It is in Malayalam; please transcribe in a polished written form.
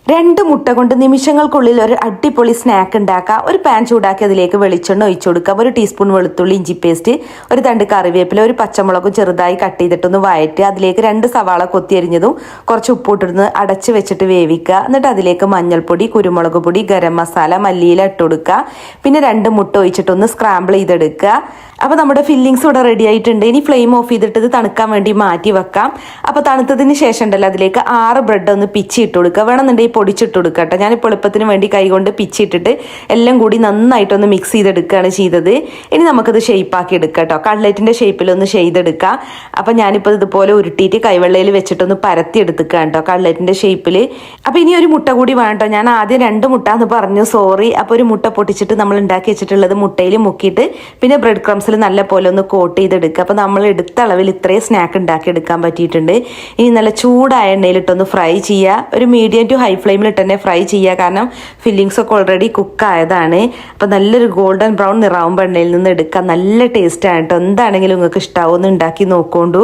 2 മുട്ട കൊണ്ട് നിമിഷങ്ങൾക്കുള്ളിൽ ഒരു അടിപൊളി സ്നാക്ക് ഉണ്ടാക്കാം. ഒരു പാൻ ചൂടാക്കി അതിലേക്ക് വെളിച്ചെണ്ണ ഒഴിച്ചു കൊടുക്കുക. 1 ടീസ്പൂൺ വെളുത്തുള്ളി ഇഞ്ചി പേസ്റ്റ്, ഒരു തണ്ട് കറിവേപ്പില, ഒരു പച്ചമുളകും ചെറുതായി കട്ട് ചെയ്തിട്ടൊന്ന് വഴറ്റുക. അതിലേക്ക് 2 സവാള കൊത്തിയരിഞ്ഞതും കുറച്ച് ഉപ്പിട്ടിരുന്ന് അടച്ച് വെച്ചിട്ട് വേവിക്കുക. എന്നിട്ട് അതിലേക്ക് മഞ്ഞൾപ്പൊടി, കുരുമുളക് പൊടി, ഗരം മസാല, മല്ലിയില ഇട്ട് കൊടുക്കുക. പിന്നെ 2 മുട്ട ഒഴിച്ചിട്ടൊന്ന് സ്ക്രാമ്പിൾ ചെയ്തെടുക്കുക. അപ്പോൾ നമ്മുടെ ഫില്ലിങ്സ് ഇവിടെ റെഡി ആയിട്ടുണ്ട്. ഇനി ഫ്ലെയിം ഓഫ് ചെയ്തിട്ട് ഇത് തണുക്കാൻ വേണ്ടി മാറ്റി വെക്കാം. അപ്പോൾ തണുത്തതിന് ശേഷം ഉണ്ടല്ലോ അതിലേക്ക് 6 ബ്രെഡ് ഒന്ന് പിച്ചിട്ട് കൊടുക്കുക. വേണമെന്നുണ്ടെങ്കിൽ പൊടിച്ചിട്ട് കൊടുക്കുക കേട്ടോ. ഞാനിപ്പോൾ എളുപ്പത്തിന് വേണ്ടി കൈകൊണ്ട് പിച്ചിട്ടിട്ട് എല്ലാം കൂടി നന്നായിട്ടൊന്ന് മിക്സ് ചെയ്തെടുക്കുകയാണ് ചെയ്തത്. ഇനി നമുക്കത് ഷേപ്പാക്കി എടുക്കാം കേട്ടോ. കട്ട്ലറ്റിൻ്റെ ഷേപ്പിലൊന്ന് ചെയ്തെടുക്കാം. അപ്പോൾ ഞാനിപ്പോൾ ഇതുപോലെ ഉരുട്ടിയിട്ട് കൈവെള്ളയിൽ വെച്ചിട്ടൊന്ന് പരത്തി എടുത്തുക്കാം കേട്ടോ കട്ട്ലറ്റിൻ്റെ ഷേപ്പിൽ. അപ്പോൾ ഇനി ഒരു മുട്ട കൂടി വേണം. ഞാൻ ആദ്യം 2 മുട്ട എന്ന് പറഞ്ഞു, സോറി. അപ്പോൾ ഒരു മുട്ട പൊട്ടിച്ചിട്ട് നമ്മൾ ഉണ്ടാക്കി വെച്ചിട്ടുള്ളത് മുട്ടയിൽ മുക്കിയിട്ട് പിന്നെ ബ്രെഡ് ക്രംസിൽ നല്ല പോലെ ഒന്ന് കോട്ട് ചെയ്തെടുക്കുക. അപ്പോൾ നമ്മൾ എടുത്ത അളവിൽ ഇത്രയും സ്നാക്ക് ഉണ്ടാക്കി എടുക്കാൻ പറ്റിയിട്ടുണ്ട്. ഇനി നല്ല ചൂടായ എണ്ണയിലിട്ടൊന്ന് ഫ്രൈ ചെയ്യുക. ഒരു മീഡിയം ടു ഹൈ ഫ്ലെയിമിലിട്ട് തന്നെ ഫ്രൈ ചെയ്യുക. കാരണം ഫില്ലിങ്സ് ഒക്കെ ഓൾറെഡി കുക്കായതാണ്. അപ്പോൾ നല്ലൊരു ഗോൾഡൻ ബ്രൗൺ നിറാവുമ്പോൾ എണ്ണയിൽ നിന്ന് എടുക്കുക. നല്ല ടേസ്റ്റാണ് കേട്ടോ. എന്താണെങ്കിലും നിങ്ങൾക്ക് ഇഷ്ടാവുമെന്ന് ഉണ്ടാക്കി നോക്കോണ്ടു.